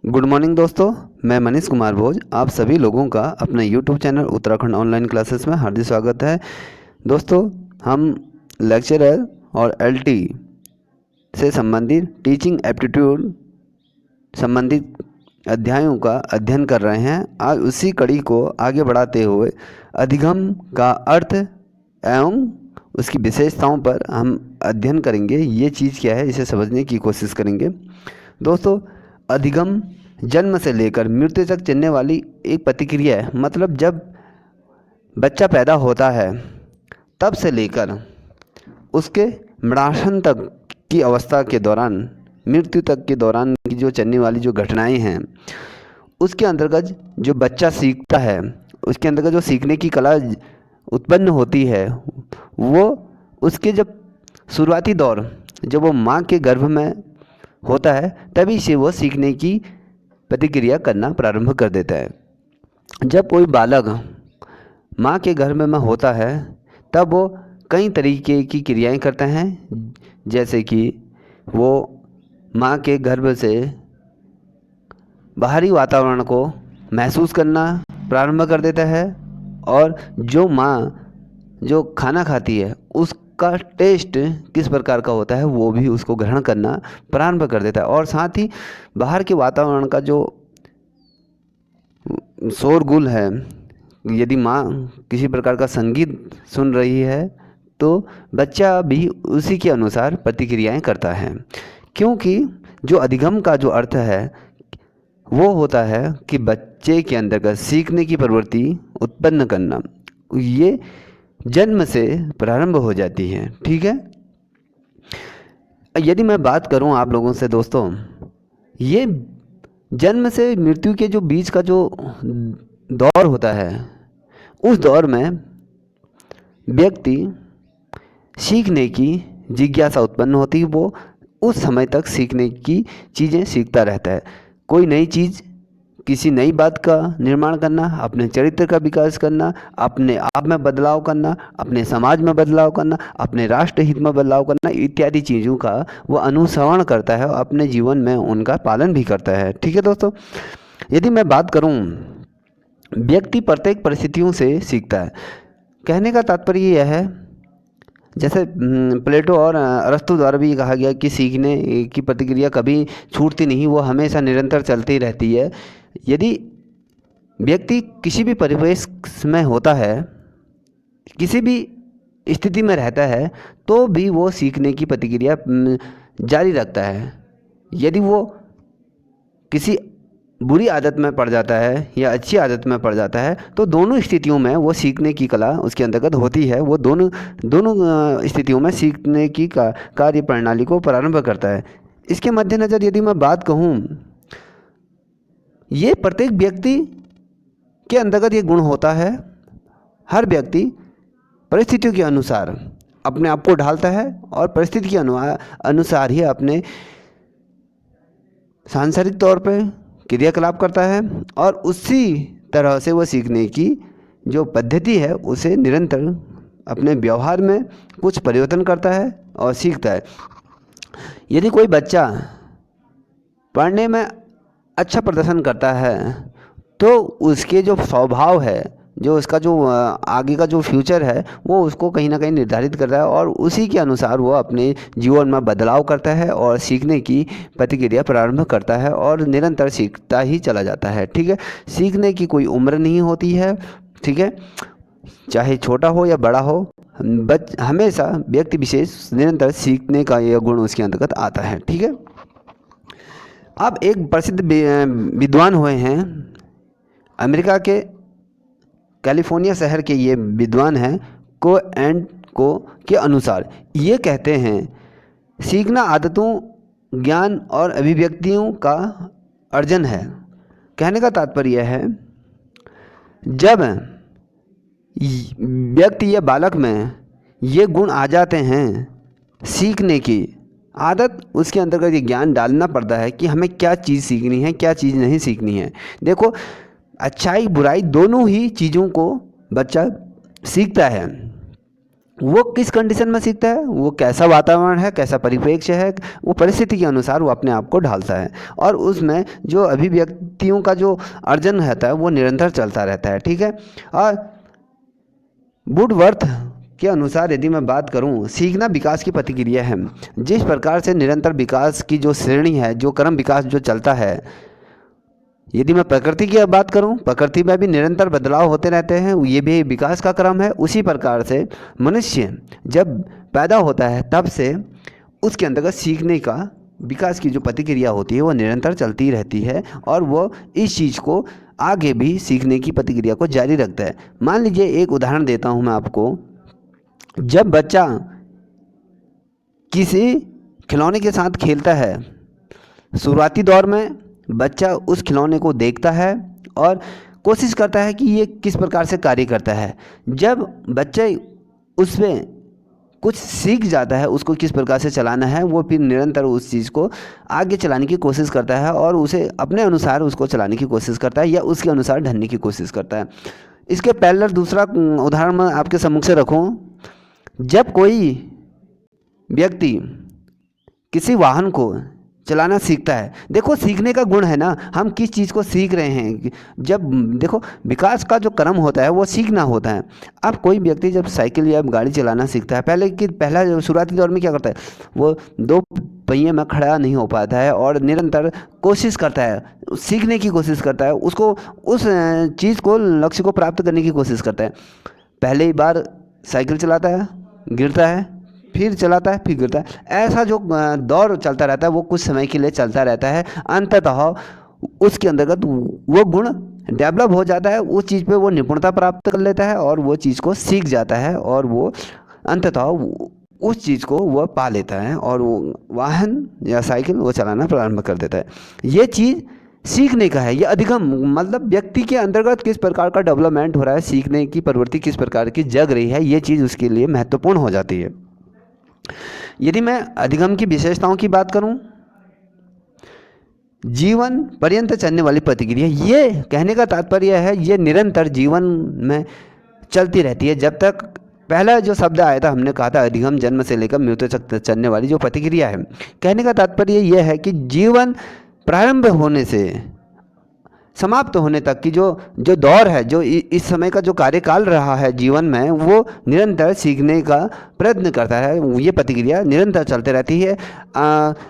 Good morning दोस्तों, मैं मनीष कुमार भोज आप सभी लोगों का अपने YouTube channel Uttarakhand online classes में हार्दिक स्वागत है। दोस्तों, हम लेक्चरर और एलटी से संबंधित टीचिंग एप्टीट्यूड संबंधित अध्यायों का अध्ययन कर रहे हैं। आज उसी कड़ी को आगे बढ़ाते हुए अधिगम का अर्थ एवं उसकी विशेषताओं पर हम अध्ययन करेंगे। ये चीज़ क्या है, इसे समझने की कोशिश करेंगे। दोस्तों, अधिगम जन्म से लेकर मृत्यु तक चलने वाली एक प्रतिक्रिया है। मतलब जब बच्चा पैदा होता है तब से लेकर उसके मृणासन तक की अवस्था के दौरान, मृत्यु तक के दौरान की जो चलने वाली जो घटनाएं हैं, उसके अंतर्गत जो बच्चा सीखता है, उसके अंतर्गत जो सीखने की कला उत्पन्न होती है, वो उसके जब शुरुआती दौर जब वो माँ के गर्भ में होता है तभी से वो सीखने की प्रतिक्रिया करना प्रारंभ कर देता है। जब कोई बालक माँ के गर्भ में होता है तब वो कई तरीके की क्रियाएं करते हैं, जैसे कि वो माँ के गर्भ से बाहरी वातावरण को महसूस करना प्रारंभ कर देता है और जो माँ जो खाना खाती है उसका टेस्ट किस प्रकार का होता है वो भी उसको ग्रहण करना प्रारंभ कर देता है। और साथ ही बाहर के वातावरण का जो शोरगुल है, यदि माँ किसी प्रकार का संगीत सुन रही है तो बच्चा भी उसी के अनुसार प्रतिक्रियाएं करता है। क्योंकि जो अधिगम का जो अर्थ है वो होता है कि बच्चे के अंदर सीखने की प्रवृत्ति उत्पन्न करना, ये जन्म से प्रारंभ हो जाती है। ठीक है, यदि मैं बात करूं आप लोगों से दोस्तों, ये जन्म से मृत्यु के जो बीच का जो दौर होता है, उस दौर में व्यक्ति सीखने की जिज्ञासा उत्पन्न होती है। वो उस समय तक सीखने की चीज़ें सीखता रहता है। कोई नई चीज़, किसी नई बात का निर्माण करना, अपने चरित्र का विकास करना, अपने आप में बदलाव करना, अपने समाज में बदलाव करना, अपने राष्ट्र हित में बदलाव करना, इत्यादि चीज़ों का वो अनुसरण करता है और अपने जीवन में उनका पालन भी करता है। ठीक है दोस्तों, यदि मैं बात करूं, व्यक्ति प्रत्येक परिस्थितियों से सीखता है। कहने का तात्पर्य यह है, जैसे प्लेटो और अरस्तु द्वारा भी कहा गया कि सीखने की प्रतिक्रिया कभी छूटती नहीं, वो हमेशा निरंतर चलती रहती है। यदि व्यक्ति किसी भी परिवेश में होता है, किसी भी स्थिति में रहता है, तो भी वो सीखने की प्रतिक्रिया जारी रखता है। यदि वो किसी बुरी आदत में पड़ जाता है या अच्छी आदत में पड़ जाता है तो दोनों स्थितियों में वो सीखने की कला उसके अंतर्गत होती है। वो दोनों स्थितियों में सीखने की कार्य प्रणाली को प्रारंभ करता है। इसके मद्देनज़र यदि मैं बात कहूँ, ये प्रत्येक व्यक्ति के अंतर्गत ये गुण होता है। हर व्यक्ति परिस्थितियों के अनुसार अपने आप को ढालता है और परिस्थिति के अनुसार ही अपने सांसारिक तौर पर क्रियाकलाप करता है और उसी तरह से वो सीखने की जो पद्धति है उसे निरंतर अपने व्यवहार में कुछ परिवर्तन करता है और सीखता है। यदि कोई बच्चा पढ़ने में अच्छा प्रदर्शन करता है तो उसके जो स्वभाव है, जो उसका जो आगे का जो फ्यूचर है, वो उसको कहीं ना कहीं निर्धारित करता है और उसी के अनुसार वो अपने जीवन में बदलाव करता है और सीखने की प्रतिक्रिया प्रारंभ करता है और निरंतर सीखता ही चला जाता है। ठीक है, सीखने की कोई उम्र नहीं होती है। ठीक है, चाहे छोटा हो या बड़ा हो, हमेशा व्यक्ति विशेष निरंतर सीखने का यह गुण उसके अंतर्गत आता है। ठीक है, अब एक प्रसिद्ध विद्वान हुए हैं अमेरिका के कैलिफोर्निया शहर के, ये विद्वान हैं को एंड को के अनुसार ये कहते हैं, सीखना आदतों, ज्ञान और अभिव्यक्तियों का अर्जन है। कहने का तात्पर्य है, जब व्यक्ति या बालक में ये गुण आ जाते हैं, सीखने की आदत, उसके अंतर्गत ये ज्ञान डालना पड़ता है कि हमें क्या चीज़ सीखनी है, क्या चीज़ नहीं सीखनी है। देखो, अच्छाई बुराई दोनों ही चीज़ों को बच्चा सीखता है। वो किस कंडीशन में सीखता है, वो कैसा वातावरण है, कैसा परिप्रेक्ष्य है, वो परिस्थिति के अनुसार वो अपने आप को ढालता है और उसमें जो अभिव्यक्तियों का जो अर्जन रहता है वो निरंतर चलता रहता है। ठीक है। और वुडवर्थ के अनुसार यदि मैं बात करूं, सीखना विकास की प्रतिक्रिया है। जिस प्रकार से निरंतर विकास की जो श्रेणी है, जो क्रम विकास जो चलता है, यदि मैं प्रकृति की बात करूं, प्रकृति में भी निरंतर बदलाव होते रहते हैं, ये भी विकास का क्रम है। उसी प्रकार से मनुष्य जब पैदा होता है तब से उसके अंतर्गत सीखने का विकास की जो प्रतिक्रिया होती है वो निरंतर चलती रहती है और वो इस चीज़ को आगे भी सीखने की प्रतिक्रिया को जारी रखता है। मान लीजिए एक उदाहरण देता हूँ मैं आपको। जब बच्चा किसी खिलौने के साथ खेलता है, शुरुआती दौर में बच्चा उस खिलौने को देखता है और कोशिश करता है कि ये किस प्रकार से कार्य करता है। जब बच्चा उसमें कुछ सीख जाता है, उसको किस प्रकार से चलाना है, वो फिर निरंतर उस चीज़ को आगे चलाने की कोशिश करता है और उसे अपने अनुसार उसको चलाने की कोशिश करता है या उसके अनुसार ढलने की कोशिश करता है। इसके पैरेलल दूसरा उदाहरण मैं आपके सम्मुख से रखूं। जब कोई व्यक्ति किसी वाहन को चलाना सीखता है, देखो सीखने का गुण है ना, हम किस चीज़ को सीख रहे हैं। जब देखो विकास का जो क्रम होता है वो सीखना होता है। अब कोई व्यक्ति जब साइकिल या गाड़ी चलाना सीखता है, पहला शुरुआती दौर में क्या करता है, वो दो पहिए में खड़ा नहीं हो पाता है और निरंतर कोशिश करता है, सीखने की कोशिश करता है, उसको उस चीज़ को, लक्ष्य को प्राप्त करने की कोशिश करता है। पहले बार साइकिल चलाता है, गिरता है, फिर चलाता है, फिर गिरता है। ऐसा जो दौर चलता रहता है वो कुछ समय के लिए चलता रहता है। अंततः उसके अंतर्गत वो गुण डेवलप हो जाता है, उस चीज़ पे वो निपुणता प्राप्त कर लेता है और वो चीज़ को सीख जाता है और वो अंततः उस चीज़ को वह पा लेता है और वो वाहन या साइकिल वो चलाना प्रारंभ कर देता है। ये चीज़ सीखने का है। ये अधिगम मतलब व्यक्ति के अंतर्गत किस प्रकार का डेवलपमेंट हो रहा है, सीखने की प्रवृत्ति किस प्रकार की जग रही है, ये चीज़ उसके लिए महत्वपूर्ण हो जाती है। यदि मैं अधिगम की विशेषताओं की बात करूं, जीवन पर्यंत चलने वाली प्रतिक्रिया, ये कहने का तात्पर्य है ये निरंतर जीवन में चलती रहती है। जब तक पहला जो शब्द आया था, हमने कहा था अधिगम, जन्म से लेकर मृत्यु तक चलने वाली जो प्रतिक्रिया है, कहने का तात्पर्य यह है कि जीवन प्रारंभ होने से समाप्त होने तक की जो दौर है, जो इस समय का जो कार्यकाल रहा है जीवन में, वो निरंतर सीखने का प्रयत्न करता है। ये प्रतिक्रिया निरंतर चलते रहती है।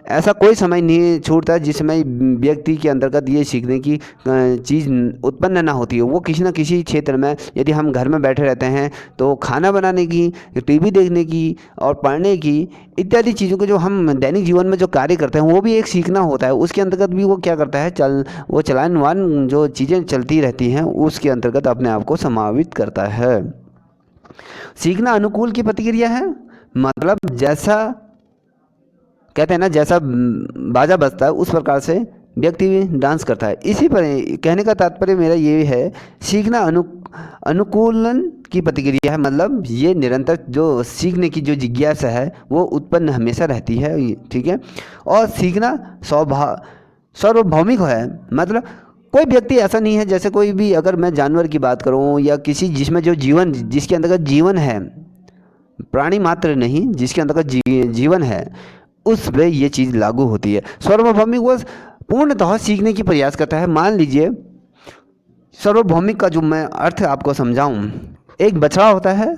ऐसा कोई समय नहीं छूटता जिसमें व्यक्ति के अंतर्गत ये सीखने की चीज़ उत्पन्न ना होती है। वो किसी न किसी क्षेत्र में, यदि हम घर में बैठे रहते हैं तो खाना बनाने की, टीवी देखने की और पढ़ने की इत्यादि चीज़ों को जो हम दैनिक जीवन में जो कार्य करते हैं वो भी एक सीखना होता है। उसके अंतर्गत भी वो क्या करता है, वो चलायमान जो चीज़ें चलती रहती हैं उसके अंतर्गत अपने आप को समावित करता है। सीखना अनुकूल की प्रतिक्रिया है, मतलब जैसा कहते हैं ना, जैसा बाजा बजता है उस प्रकार से व्यक्ति डांस करता है। इसी पर कहने का तात्पर्य मेरा ये है, सीखना अनुकूलन की प्रतिक्रिया है, मतलब ये निरंतर जो सीखने की जो जिज्ञासा है वो उत्पन्न हमेशा रहती है। ठीक है। और सीखना सार्वभौमिक है, मतलब कोई व्यक्ति ऐसा नहीं है, जैसे कोई भी, अगर मैं जानवर की बात करूं या किसी जिसमें जो जीवन, जिसके अंतर्गत जीवन है, प्राणी मात्र नहीं, जिसके अंतर्गत जीवन है, उस पर ये चीज़ लागू होती है। सार्वभौमिक वो पूर्णतः सीखने की प्रयास करता है। मान लीजिए सार्वभौमिक का जो मैं अर्थ आपको समझाऊं, एक बछड़ा होता है,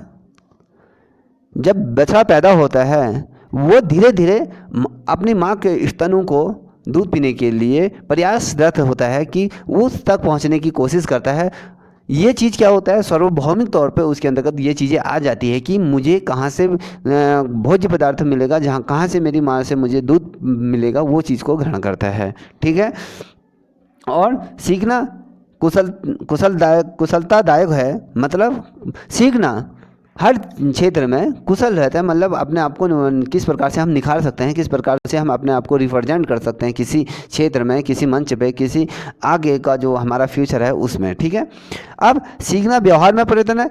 जब बछड़ा पैदा होता है वो धीरे धीरे अपनी माँ के स्तनों को दूध पीने के लिए प्रयासरत होता है कि उस तक पहुंचने की कोशिश करता है। ये चीज़ क्या होता है, सार्वभौमिक तौर पे उसके अंतर्गत ये चीज़ें आ जाती है कि मुझे कहाँ से भोज्य पदार्थ मिलेगा, कहाँ से मेरी माँ से मुझे दूध मिलेगा, वो चीज़ को ग्रहण करता है। ठीक है। और सीखना कुशलतादायक है, मतलब सीखना हर क्षेत्र में कुशल रहता है, मतलब अपने आप को किस प्रकार से हम निखार सकते हैं, किस प्रकार से हम अपने आप को रिप्रेजेंट कर सकते हैं किसी क्षेत्र में, किसी मंच पे, किसी आगे का जो हमारा फ्यूचर है उसमें। ठीक है। अब सीखना व्यवहार में परिवर्तन है,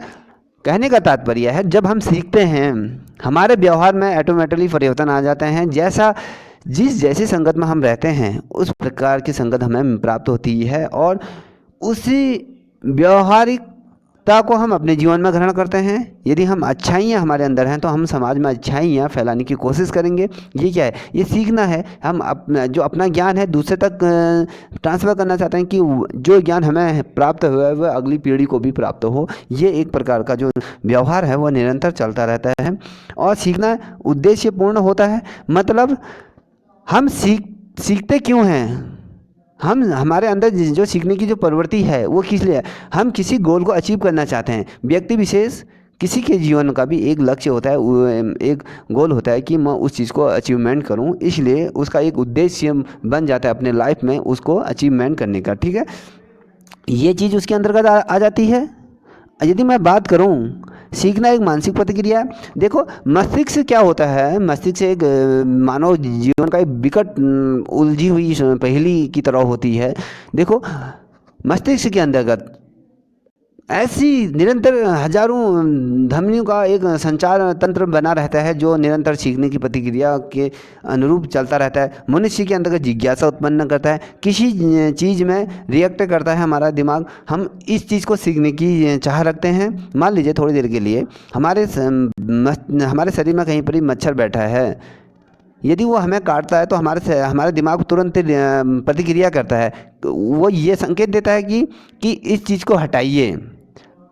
कहने का तात्पर्य है जब हम सीखते हैं हमारे व्यवहार में ऑटोमेटिकली परिवर्तन आ जाते हैं। जैसी संगत में हम रहते हैं उस प्रकार की संगत हमें प्राप्त होती है और उसी व्यवहारिक सत्यता को हम अपने जीवन में ग्रहण करते हैं। यदि हम अच्छाइयाँ हमारे अंदर हैं तो हम समाज में अच्छाइयाँ फैलाने की कोशिश करेंगे। ये क्या है? ये सीखना है। हम जो अपना ज्ञान है दूसरे तक ट्रांसफ़र करना चाहते हैं कि जो ज्ञान हमें प्राप्त हुआ है वह अगली पीढ़ी को भी प्राप्त हो। ये एक प्रकार का जो व्यवहार है वह निरंतर चलता रहता है और सीखना उद्देश्यपूर्ण होता है। मतलब हम सीखते क्यों हैं? हम हमारे अंदर जो सीखने की जो प्रवृत्ति है वो किस लिए? हम किसी गोल को अचीव करना चाहते हैं। व्यक्ति विशेष किसी के जीवन का भी एक लक्ष्य होता है, एक गोल होता है कि मैं उस चीज़ को अचीवमेंट करूं, इसलिए उसका एक उद्देश्य बन जाता है अपने लाइफ में उसको अचीवमेंट करने का। ठीक है, ये चीज़ उसके अंतर्गत आ जाती है। यदि मैं बात करूं सीखना एक मानसिक प्रतिक्रिया है। देखो मस्तिष्क क्या होता है? मस्तिष्क एक मानव जीवन का एक विकट उलझी हुई पहेली की तरह होती है। देखो मस्तिष्क के अंतर्गत ऐसी निरंतर हजारों धमनियों का एक संचार तंत्र बना रहता है जो निरंतर सीखने की प्रतिक्रिया के अनुरूप चलता रहता है। मनुष्य के अंतर्गत जिज्ञासा उत्पन्न करता है, किसी चीज़ में रिएक्ट करता है हमारा दिमाग। हम इस चीज़ को सीखने की चाह रखते हैं। मान लीजिए थोड़ी देर के लिए हमारे शरीर में कहीं पर ही मच्छर बैठा है, यदि वो हमें काटता है तो हमारे दिमाग तुरंत प्रतिक्रिया करता है। तो वो ये संकेत देता है कि इस चीज़ को हटाइए।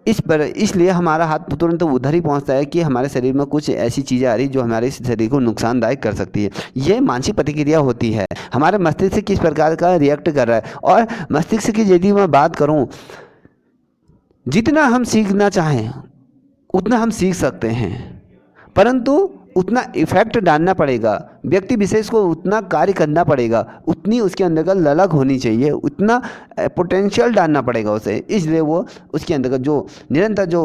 इसलिए हमारा हाथ तुरंत उधर ही पहुंचता है कि हमारे शरीर में कुछ ऐसी चीज़ें आ रही जो हमारे शरीर को नुकसानदायक कर सकती है। ये मानसिक प्रतिक्रिया होती है। हमारे मस्तिष्क किस प्रकार का रिएक्ट कर रहा है। और मस्तिष्क की यदि मैं बात करूं, जितना हम सीखना चाहें उतना हम सीख सकते हैं, परंतु उतना इफेक्ट डालना पड़ेगा, व्यक्ति विशेष को उतना कार्य करना पड़ेगा, उतनी उसके अंदर का ललक होनी चाहिए, उतना पोटेंशियल डालना पड़ेगा उसे। इसलिए वो उसके अंदर का जो निरंतर जो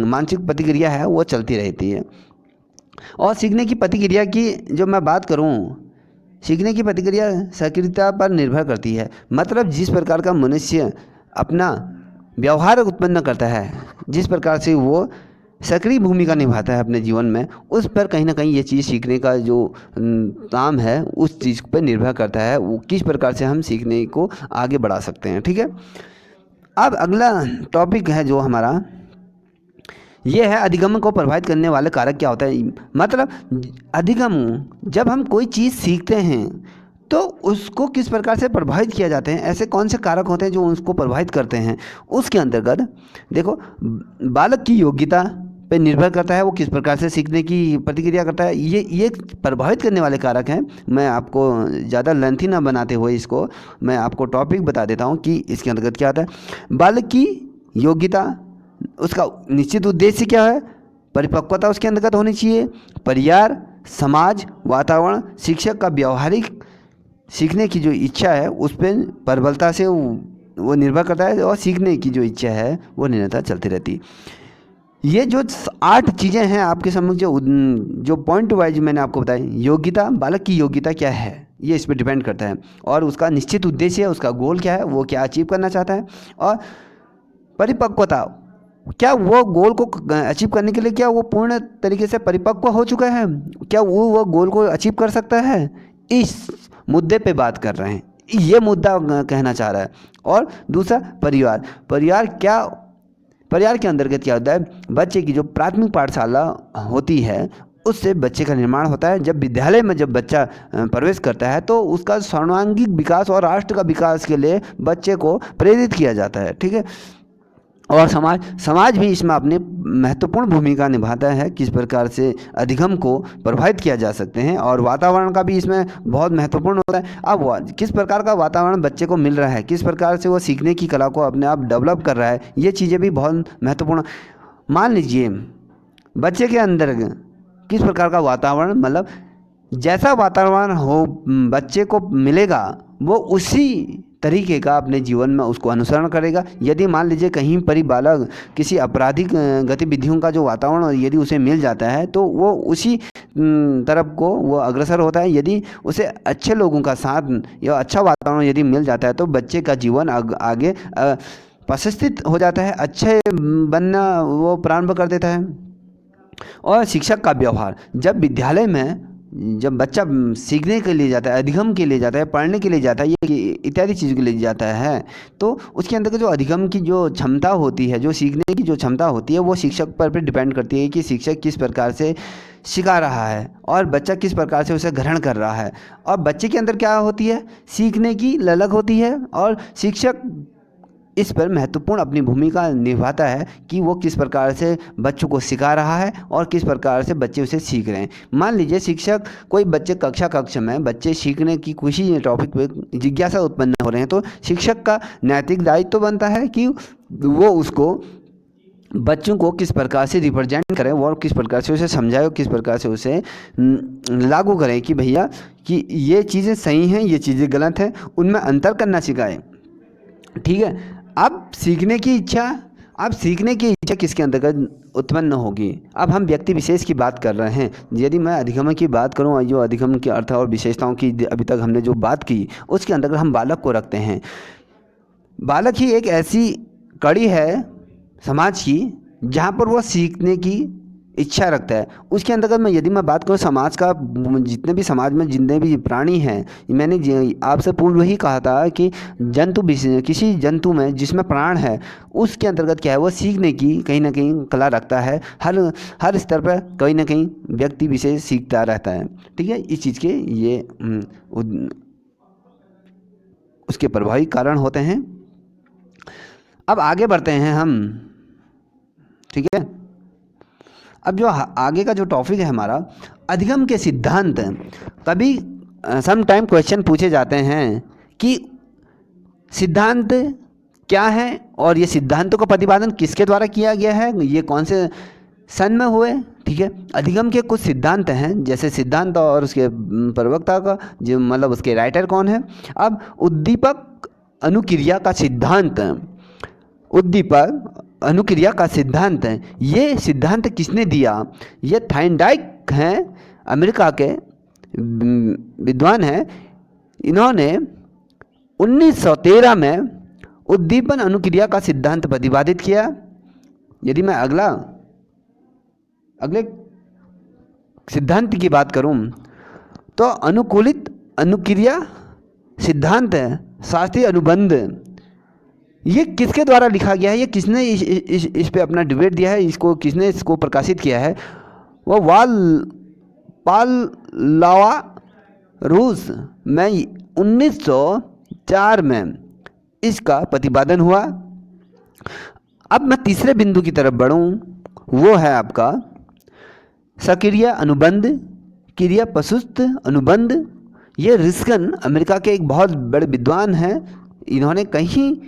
मानसिक प्रतिक्रिया है वो चलती रहती है। और सीखने की प्रतिक्रिया की जो मैं बात करूं, सीखने की प्रतिक्रिया सक्रियता पर निर्भर करती है। मतलब जिस प्रकार का मनुष्य अपना व्यवहार उत्पन्न करता है, जिस प्रकार से वो सक्रिय भूमिका निभाता है अपने जीवन में, उस पर कहीं ना कहीं ये चीज़ सीखने का जो काम है उस चीज़ पर निर्भर करता है, वो किस प्रकार से हम सीखने को आगे बढ़ा सकते हैं। ठीक है, अब अगला टॉपिक है जो हमारा ये है अधिगम को प्रभावित करने वाले कारक क्या होता है। मतलब अधिगम, जब हम कोई चीज़ सीखते हैं तो उसको किस प्रकार से प्रभावित किया जाते हैं, ऐसे कौन से कारक होते हैं जो उसको प्रभावित करते हैं। उसके अंतर्गत देखो बालक की योग्यता पे निर्भर करता है वो किस प्रकार से सीखने की प्रतिक्रिया करता है। ये प्रभावित करने वाले कारक हैं। मैं आपको ज़्यादा लेंथी ना बनाते हुए इसको मैं आपको टॉपिक बता देता हूँ कि इसके अंतर्गत क्या आता है। बालक की योग्यता, उसका निश्चित उद्देश्य क्या है, परिपक्वता उसके अंतर्गत होनी चाहिए। परिवार, समाज, वातावरण, शिक्षक का व्यवहारिक सीखने की जो इच्छा है उस पर प्रबलता से वो निर्भर करता है और सीखने की जो इच्छा है वो निरंतर चलती रहती है। ये जो 8 चीज़ें हैं आपके समझ जो पॉइंट वाइज मैंने आपको बताई। योग्यता, बालक की योग्यता क्या है ये इस पर डिपेंड करता है, और उसका निश्चित उद्देश्य है, उसका गोल क्या है, वो क्या अचीव करना चाहता है। और परिपक्वता, क्या वो गोल को अचीव करने के लिए क्या वो पूर्ण तरीके से परिपक्व हो चुका है, क्या वो गोल को अचीव कर सकता है, इस मुद्दे पे बात कर रहे हैं, ये मुद्दा कहना चाह रहा है। और दूसरा परिवार के अंतर्गत क्या होता है, बच्चे की जो प्राथमिक पाठशाला होती है उससे बच्चे का निर्माण होता है। जब विद्यालय में जब बच्चा प्रवेश करता है तो उसका सर्वांगीण विकास और राष्ट्र का विकास के लिए बच्चे को प्रेरित किया जाता है। ठीक है, और समाज भी इसमें अपनी महत्वपूर्ण भूमिका निभाता है, किस प्रकार से अधिगम को प्रभावित किया जा सकते हैं। और वातावरण का भी इसमें बहुत महत्वपूर्ण होता है। अब किस प्रकार का वातावरण बच्चे को मिल रहा है, किस प्रकार से वो सीखने की कला को अपने आप डेवलप कर रहा है, ये चीज़ें भी बहुत महत्वपूर्ण। मान लीजिए बच्चे के अंदर किस प्रकार का वातावरण, मतलब जैसा वातावरण हो बच्चे को मिलेगा वो उसी तरीके का अपने जीवन में उसको अनुसरण करेगा। यदि मान लीजिए कहीं पर ही बालक किसी आपराधिक गतिविधियों का जो वातावरण यदि उसे मिल जाता है तो वो उसी तरफ को वो अग्रसर होता है। यदि उसे अच्छे लोगों का साथ या अच्छा वातावरण यदि मिल जाता है तो बच्चे का जीवन आगे प्रशिक्षित हो जाता है, अच्छे बनना वो प्रारंभ कर देता है। और शिक्षक का व्यवहार, जब विद्यालय में जब बच्चा सीखने के लिए जाता है, अधिगम के लिए जाता है, पढ़ने के लिए जाता है, ये इत्यादि चीज़ों के लिए जाता है, तो उसके अंदर का जो अधिगम की जो क्षमता होती है, जो सीखने की जो क्षमता होती है, वो शिक्षक पर डिपेंड करती है कि शिक्षक किस प्रकार से सिखा रहा है और बच्चा किस प्रकार से उसे ग्रहण कर रहा है। और बच्चे के अंदर क्या होती है, सीखने की ललक होती है और शिक्षक इस पर महत्वपूर्ण अपनी भूमिका निभाता है कि वो किस प्रकार से बच्चों को सिखा रहा है और किस प्रकार से बच्चे उसे सीख रहे हैं। मान लीजिए शिक्षक, कोई बच्चे कक्ष में बच्चे सीखने की खुशी टॉपिक पे जिज्ञासा उत्पन्न हो रहे हैं, तो शिक्षक का नैतिक दायित्व तो बनता है कि वो उसको बच्चों को किस प्रकार से रिप्रेजेंट करें और किस प्रकार से उसे समझाए और किस प्रकार से उसे लागू करें कि भैया कि ये चीज़ें सही हैं, ये चीज़ें गलत हैं, उनमें अंतर करना सिखाएं। ठीक है। अब सीखने की इच्छा किसके अंतर्गत उत्पन्न होगी। अब हम व्यक्ति विशेष की बात कर रहे हैं। यदि मैं अधिगम की बात करूं, जो अधिगम के अर्थ और विशेषताओं की अभी तक हमने जो बात की, उसके अंतर्गत हम बालक को रखते हैं। बालक ही एक ऐसी कड़ी है समाज की जहाँ पर वह सीखने की इच्छा रखता है। उसके अंतर्गत यदि मैं बात करूँ समाज का, जितने भी समाज में जितने भी प्राणी हैं, मैंने आपसे पूर्व ही कहा था कि किसी जंतु में जिसमें प्राण है, उसके अंतर्गत क्या है, वो सीखने की कहीं ना कहीं कला रखता है। हर स्तर पर कहीं ना कहीं व्यक्ति विशेष सीखता रहता है। ठीक है। इस चीज़ के ये उसके प्रभावी कारण होते हैं। अब आगे बढ़ते हैं हम। ठीक है। अब जो आगे का जो टॉपिक है हमारा, अधिगम के सिद्धांत। कभी सम टाइम क्वेश्चन पूछे जाते हैं कि सिद्धांत क्या है और ये सिद्धांतों का प्रतिपादन किसके द्वारा किया गया है, ये कौन से सन में हुए। ठीक है। अधिगम के कुछ सिद्धांत हैं, जैसे सिद्धांत और उसके प्रवक्ता का जो मतलब उसके राइटर कौन है। अब उद्दीपक अनुक्रिया का सिद्धांत, उद्दीपक अनुक्रिया का सिद्धांत है, ये सिद्धांत किसने दिया। ये थाइंडाइक हैं, अमेरिका के विद्वान हैं। इन्होंने 1913 में उद्दीपन अनुक्रिया का सिद्धांत प्रतिपादित किया। यदि मैं अगले सिद्धांत की बात करूं, तो अनुकूलित अनुक्रिया सिद्धांत है, शास्त्रीय अनुबंध। ये किसके द्वारा लिखा गया है, ये किसने इस पे अपना डिबेट दिया है, किसने इसको प्रकाशित किया है, वो पाल रूस में 1904 में इसका प्रतिपादन हुआ। अब मैं तीसरे बिंदु की तरफ बढ़ूं, वो है आपका सक्रिय अनुबंध, क्रिया प्रसुस्त अनुबंध। ये रिस्कन अमेरिका के एक बहुत बड़े विद्वान हैं। इन्होंने कई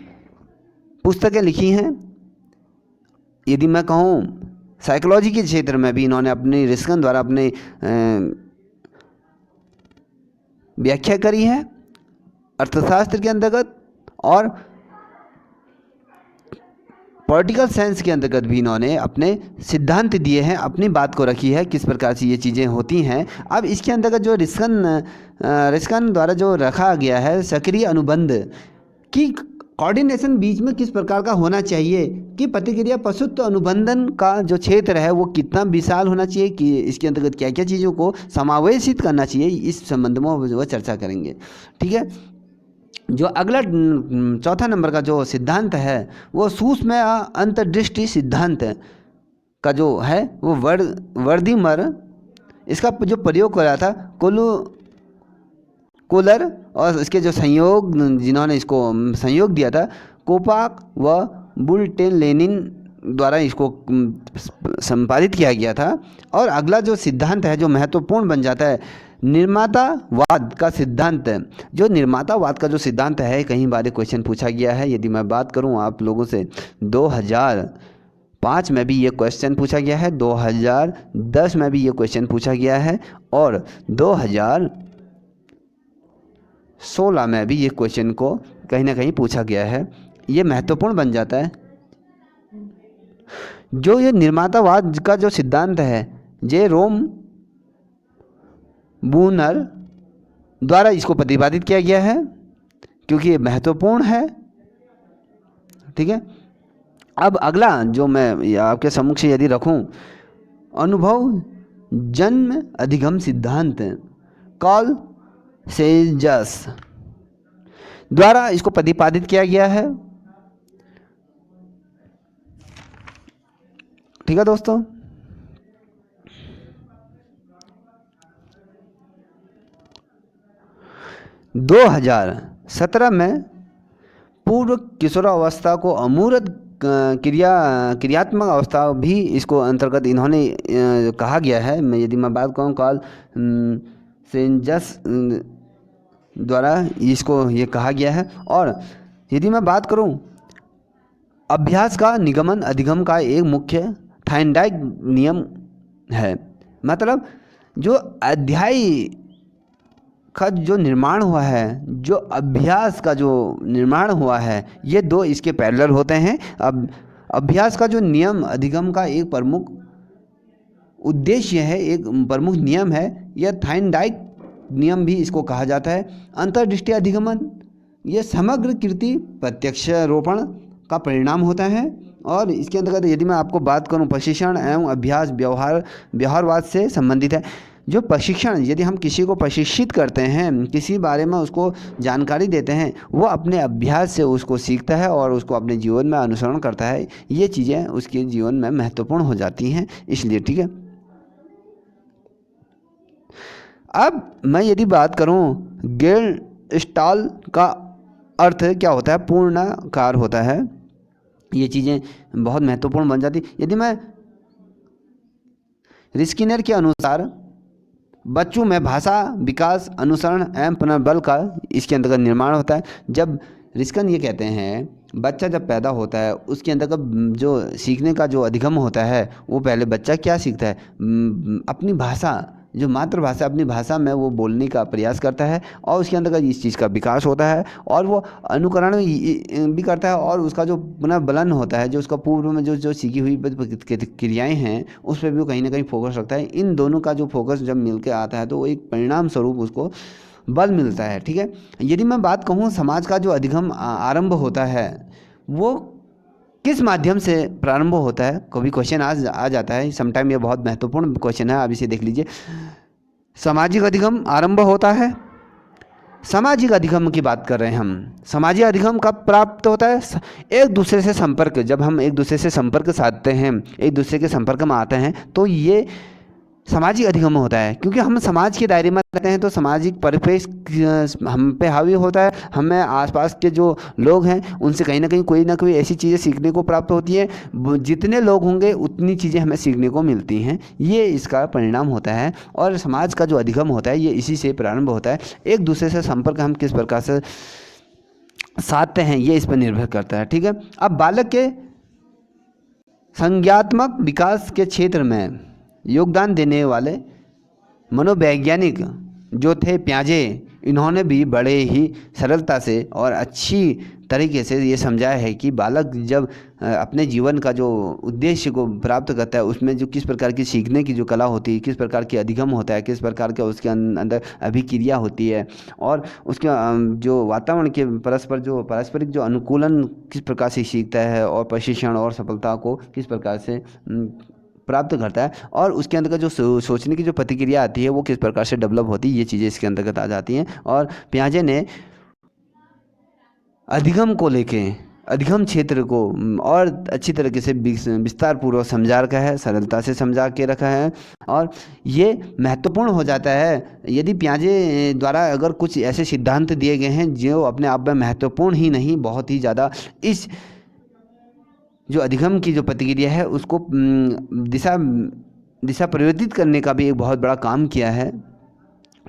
पुस्तकें लिखी हैं। यदि मैं कहूँ साइकोलॉजी के क्षेत्र में भी इन्होंने अपनी रिस्कन द्वारा अपने व्याख्या करी है, अर्थशास्त्र के अंतर्गत और पॉलिटिकल साइंस के अंतर्गत भी इन्होंने अपने सिद्धांत दिए हैं, अपनी बात को रखी है किस प्रकार से ये चीज़ें होती हैं। अब इसके अंतर्गत जो रिस्कन द्वारा जो रखा गया है सक्रिय अनुबंध की कोऑर्डिनेशन बीच में किस प्रकार का होना चाहिए, कि प्रतिक्रिया प्रसुप्त अनुबंधन का जो क्षेत्र है वो कितना विशाल होना चाहिए, कि इसके अंतर्गत क्या क्या चीज़ों को समावेशित करना चाहिए, इस संबंध में वो चर्चा करेंगे। ठीक है। जो अगला चौथा नंबर का जो सिद्धांत है वो सूक्ष्म अंतर्दृष्टि सिद्धांत का जो है वो वर्दीमर, इसका जो प्रयोग कर रहा था कोलर, और इसके जो जिन्होंने इसको संयोग दिया था कोपाक व बुलटेन लेनिन द्वारा इसको संपादित किया गया था। और अगला जो सिद्धांत है जो महत्वपूर्ण बन जाता है, निर्मातावाद का सिद्धांत। जो निर्मातावाद का जो सिद्धांत है, कई बार क्वेश्चन पूछा गया है। यदि मैं बात करूं आप लोगों से, 2005 में भी ये क्वेश्चन पूछा गया है, 2010 में भी ये क्वेश्चन पूछा गया है और 2016 में भी ये क्वेश्चन को कहीं ना कहीं पूछा गया है। ये महत्वपूर्ण बन जाता है। जो ये निर्मातावाद का जो सिद्धांत है, जेरोम बूनर द्वारा इसको प्रतिपादित किया गया है, क्योंकि ये महत्वपूर्ण है। ठीक है। अब अगला जो मैं आपके सम्मुख से यदि रखूं, अनुभव जन्म अधिगम सिद्धांत कार्ल सेजस द्वारा इसको प्रतिपादित किया गया है। ठीक है दोस्तों, दो हजार 2017 में पूर्व किशोरावस्था को अमूर्त क्रियात्मक अवस्था भी इसको अंतर्गत इन्होंने कहा गया है। मैं यदि मैं बात करूँ कार्ल सेंजस द्वारा इसको ये कहा गया है। और यदि मैं बात करूँ अभ्यास का निगमन अधिगम का एक मुख्य थाइंडाइक नियम है। मतलब जो अध्याय का जो निर्माण हुआ है, जो अभ्यास का जो निर्माण हुआ है, ये दो इसके पैरेलल होते हैं। अब अभ्यास का जो नियम अधिगम का एक प्रमुख उद्देश्य है, एक प्रमुख नियम है, यह थाइंडाइक नियम भी इसको कहा जाता है। अंतर्दृष्टि अधिगमन यह समग्र कृति प्रत्यक्षारोपण का परिणाम होता है। और इसके अंतर्गत यदि मैं आपको बात करूं प्रशिक्षण एवं अभ्यास व्यवहारवाद से संबंधित है। जो प्रशिक्षण, यदि हम किसी को प्रशिक्षित करते हैं, किसी बारे में उसको जानकारी देते हैं, वो अपने अभ्यास से उसको सीखता है और उसको अपने जीवन में अनुसरण करता है। ये चीज़ें उसके जीवन में महत्वपूर्ण हो जाती हैं, इसलिए। ठीक है, अब मैं यदि बात करूं गेस्टाल्ट का अर्थ क्या होता है, पूर्णाकार होता है। ये चीज़ें बहुत महत्वपूर्ण बन जाती। यदि मैं स्किनर के अनुसार बच्चों में भाषा विकास अनुसरण एवं पुनर्बल का इसके अंतर्गत निर्माण होता है। जब रिस्कन ये कहते हैं बच्चा जब पैदा होता है उसके अंतर्गत जो सीखने का जो अधिगम होता है, वो पहले बच्चा क्या सीखता है, अपनी भाषा, जो मातृभाषा, अपनी भाषा में वो बोलने का प्रयास करता है और उसके अंतर्गत इस चीज़ का विकास होता है और वो अनुकरण भी करता है। और उसका जो पुनर्बलन होता है, जो उसका पूर्व में जो सीखी हुई क्रियाएं हैं, उस पर भी वो कहीं ना कहीं फोकस रखता है। इन दोनों का जो फोकस जब मिलकर आता है तो एक परिणाम स्वरूप उसको बल मिलता है। ठीक है, यदि मैं बात कहूँ समाज का जो अधिगम आरंभ होता है वो किस माध्यम से प्रारंभ होता है, कभी क्वेश्चन आ जाता है समटाइम। ये बहुत महत्वपूर्ण क्वेश्चन है, आप इसे देख लीजिए। सामाजिक अधिगम आरंभ होता है, सामाजिक अधिगम की बात कर रहे हैं हम। सामाजिक अधिगम कब प्राप्त होता है, एक दूसरे से संपर्क, जब हम एक दूसरे से संपर्क साधते हैं, एक दूसरे के संपर्क में आते हैं, तो ये सामाजिक अधिगम होता है। क्योंकि हम समाज के दायरे में रहते हैं तो सामाजिक परिवेश हम पे हावी होता है। हमें आसपास के जो लोग हैं उनसे कहीं ना कोई ऐसी चीज़ें सीखने को प्राप्त होती है। जितने लोग होंगे उतनी चीज़ें हमें सीखने को मिलती हैं, ये इसका परिणाम होता है। और समाज का जो अधिगम होता है ये इसी से प्रारंभ होता है। एक दूसरे से संपर्क हम किस प्रकार से साधते हैं ये इस पर निर्भर करता है। ठीक है, अब बालक के संज्ञात्मक विकास के क्षेत्र में योगदान देने वाले मनोवैज्ञानिक जो थे प्याजे, इन्होंने भी बड़े ही सरलता से और अच्छी तरीके से ये समझाया है कि बालक जब अपने जीवन का जो उद्देश्य को प्राप्त करता है उसमें जो किस प्रकार की सीखने की जो कला होती है, किस प्रकार की अधिगम होता है, किस प्रकार का उसके अंदर अभिक्रिया होती है और उसके जो वातावरण के पारस्परिक जो अनुकूलन किस प्रकार से सीखता है और प्रशिक्षण और सफलता को किस प्रकार से प्राप्त करता है और उसके अंतर्गत जो सोचने की जो प्रतिक्रिया आती है वो किस प्रकार से डेवलप होती है, ये चीज़ें इसके अंतर्गत आ जाती हैं। और पियाजे ने अधिगम को लेके अधिगम क्षेत्र को और अच्छी तरीके से विस्तार पूर्वक समझा रखा है, सरलता से समझा के रखा है। और ये महत्वपूर्ण हो जाता है यदि पियाजे द्वारा अगर कुछ ऐसे सिद्धांत दिए गए हैं जो अपने आप में महत्वपूर्ण ही नहीं, बहुत ही ज़्यादा इस जो अधिगम की जो प्रतिक्रिया है उसको दिशा परिवर्तित करने का भी एक बहुत बड़ा काम किया है।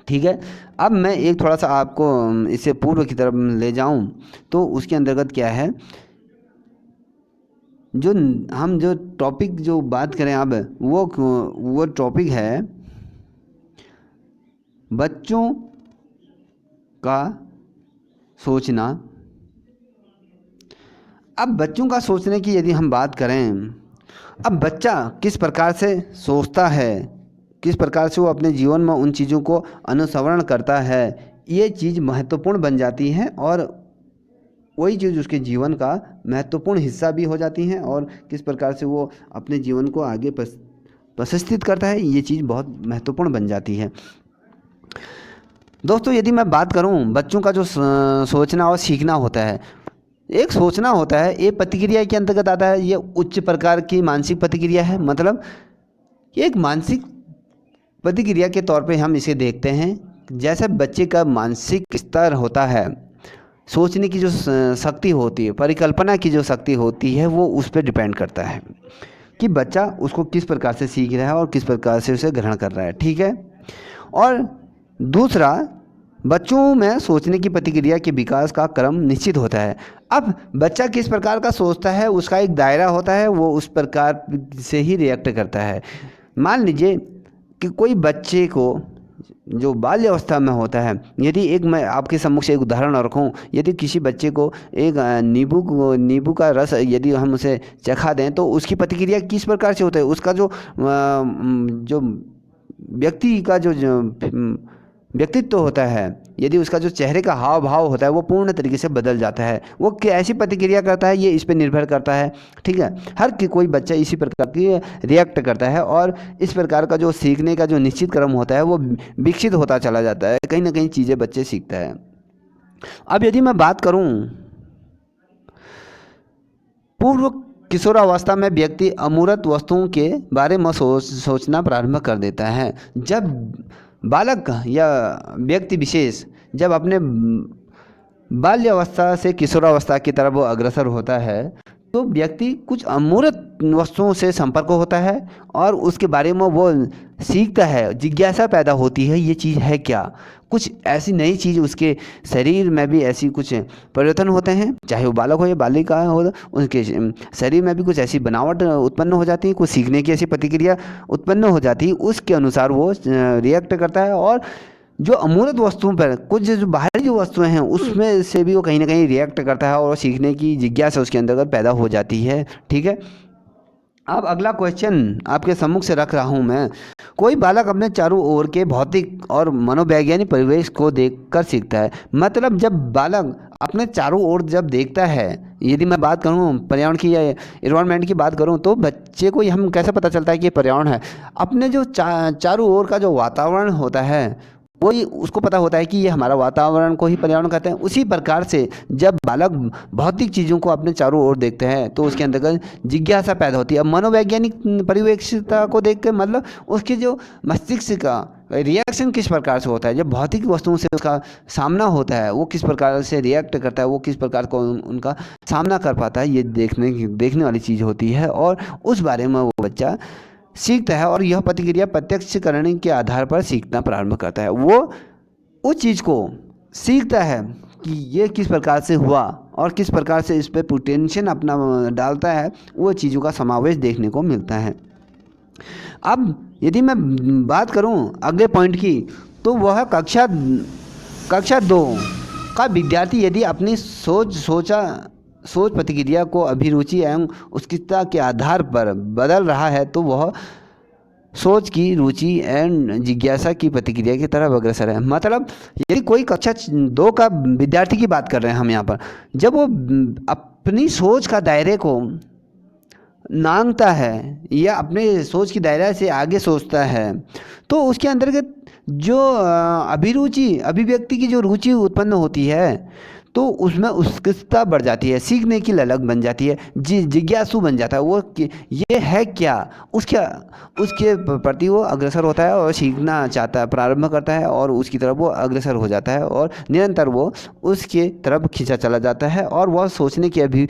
ठीक है, अब मैं एक थोड़ा सा आपको इससे पूर्व की तरफ ले जाऊं तो उसके अंतर्गत क्या है, जो हम जो टॉपिक जो बात करें अब वो टॉपिक है बच्चों का सोचना। अब बच्चों का सोचने की यदि हम बात करें, अब बच्चा किस प्रकार से सोचता है, किस प्रकार से वो अपने जीवन में उन चीज़ों को अनुसरण करता है, ये चीज़ महत्वपूर्ण बन जाती है और वही चीज़ उसके जीवन का महत्वपूर्ण हिस्सा भी हो जाती हैं और किस प्रकार से वो अपने जीवन को आगे प्रशिक्षित करता है, ये चीज़ बहुत महत्वपूर्ण बन जाती है। दोस्तों यदि मैं बात करूं बच्चों का जो सोचना और सीखना होता है, एक सोचना होता है, ये प्रतिक्रिया के अंतर्गत आता है। ये उच्च प्रकार की मानसिक प्रतिक्रिया है, मतलब एक मानसिक प्रतिक्रिया के तौर पे हम इसे देखते हैं। जैसे बच्चे का मानसिक स्तर होता है, सोचने की जो शक्ति होती है, परिकल्पना की जो शक्ति होती है, वो उस पर डिपेंड करता है कि बच्चा उसको किस प्रकार से सीख रहा है और किस प्रकार से उसे ग्रहण कर रहा है, ठीक है। और दूसरा, बच्चों में सोचने की प्रतिक्रिया के विकास का क्रम निश्चित होता है। अब बच्चा किस प्रकार का सोचता है, उसका एक दायरा होता है, वो उस प्रकार से ही रिएक्ट करता है। मान लीजिए कि कोई बच्चे को जो बाल्य अवस्था में होता है, यदि एक मैं आपके सम्मुख एक उदाहरण रखूं, यदि किसी बच्चे को एक नींबू का रस यदि हम उसे चखा दें तो उसकी प्रतिक्रिया किस प्रकार से होता है, उसका जो व्यक्ति का जो व्यक्तित्व होता है, यदि उसका जो चेहरे का हाव भाव होता है वो पूर्ण तरीके से बदल जाता है। वो कैसी प्रतिक्रिया करता है ये इस पर निर्भर करता है, ठीक है। कोई बच्चा इसी प्रकार की रिएक्ट करता है और इस प्रकार का जो सीखने का जो निश्चित क्रम होता है वो विकसित होता चला जाता है, कहीं ना कहीं चीज़ें बच्चे सीखता है। अब यदि मैं बात करूं पूर्व किशोरावस्था में व्यक्ति अमूर्त वस्तुओं के बारे में सोचना प्रारंभ कर देता है। जब बालक या व्यक्ति विशेष जब अपने बाल्यावस्था से किशोरावस्था की तरफ वो अग्रसर होता है तो व्यक्ति कुछ अमूर्त वस्तुओं से संपर्क होता है और उसके बारे में वो सीखता है, जिज्ञासा पैदा होती है, ये चीज़ है क्या, कुछ ऐसी नई चीज़ उसके शरीर में भी ऐसी कुछ परिवर्तन होते हैं, चाहे वो बालक हो या बालिका हो, उनके शरीर में भी कुछ ऐसी बनावट उत्पन्न हो जाती है, कुछ सीखने की ऐसी प्रतिक्रिया उत्पन्न हो जाती है, उसके अनुसार वो रिएक्ट करता है। और जो अमूर्त वस्तुओं पर कुछ जो बाहरी जो वस्तुएं हैं उसमें से भी वो कहीं ना कहीं रिएक्ट करता है और सीखने की जिज्ञासा उसके अंतर्गत पैदा हो जाती है, ठीक है। अब अगला क्वेश्चन आपके सम्मुख से रख रहा हूं मैं। कोई बालक अपने चारों ओर के भौतिक और मनोवैज्ञानिक परिवेश को देखकर सीखता है। मतलब जब बालक अपने चारों ओर जब देखता है, यदि मैं बात करूं पर्यावरण की या एनवायरनमेंट की बात करूं तो बच्चे को हम कैसे पता चलता है कि ये पर्यावरण है, अपने जो चारों ओर का जो वातावरण होता है वही उसको पता होता है कि ये हमारा वातावरण को ही पर्यावरण कहते हैं। उसी प्रकार से जब बालक भौतिक चीज़ों को अपने चारों ओर देखते हैं तो उसके अंतर्गत जिज्ञासा पैदा होती है। अब मनोवैज्ञानिक परिवेक्षता को देख के मतलब उसके जो मस्तिष्क का रिएक्शन किस प्रकार से होता है, जब भौतिक वस्तुओं से उसका सामना होता है वो किस प्रकार से रिएक्ट करता है, वो किस प्रकार को उनका सामना कर पाता है, ये देखने वाली चीज़ होती है और उस बारे में वो बच्चा सीखता है। और यह प्रतिक्रिया प्रत्यक्ष करने के आधार पर सीखना प्रारंभ करता है। वो उस चीज़ को सीखता है कि ये किस प्रकार से हुआ और किस प्रकार से इस पर पोटेंशियल अपना डालता है, वो चीज़ों का समावेश देखने को मिलता है। अब यदि मैं बात करूं अगले पॉइंट की तो वह कक्षा 2 का विद्यार्थी यदि अपनी सोच प्रतिक्रिया को अभिरुचि एवं उत्कृष्टता के आधार पर बदल रहा है तो वह सोच की रुचि एवं जिज्ञासा की प्रतिक्रिया की तरफ अग्रसर है। मतलब यदि कोई कक्षा 2 का विद्यार्थी की बात कर रहे हैं हम यहाँ पर, जब वो अपनी सोच का दायरे को नांगता है या अपने सोच की दायरा से आगे सोचता है तो उसके अंतर्गत जो अभिव्यक्ति की जो रुचि उत्पन्न होती है तो उसमें उत्कृष्टता बढ़ जाती है, सीखने की ललक बन जाती है, जिज्ञासु बन जाता है। वो ये है क्या, उसके प्रति वो अग्रसर होता है और सीखना चाहता है, प्रारंभ करता है और उसकी तरफ वो अग्रसर हो जाता है और निरंतर वो उसके तरफ खींचा चला जाता है और वह सोचने की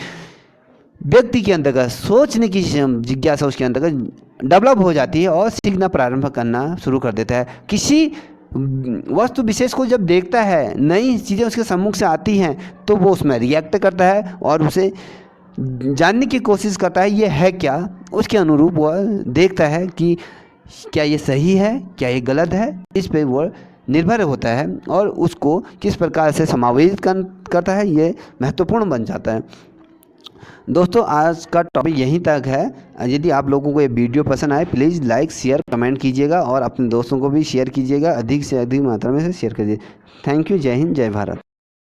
व्यक्ति के अंतर्गत सोचने की जिज्ञासा उसके अंतर्गत डेवलप हो जाती है और सीखना प्रारंभ करना शुरू कर देता है। किसी वस्तु विशेष को जब देखता है, नई चीज़ें उसके सम्मुख से आती हैं तो वो उसमें रिएक्ट करता है और उसे जानने की कोशिश करता है ये है क्या, उसके अनुरूप वह देखता है कि क्या ये सही है, क्या ये गलत है, इस पे वो निर्भर होता है और उसको किस प्रकार से समावेशित करता है ये महत्वपूर्ण बन जाता है। दोस्तों आज का टॉपिक यहीं तक है। यदि आप लोगों को ये वीडियो पसंद आए प्लीज़ लाइक शेयर कमेंट कीजिएगा और अपने दोस्तों को भी शेयर कीजिएगा, अधिक से अधिक मात्रा में से शेयर कीजिए। Thank you. जय हिंद, जय भारत।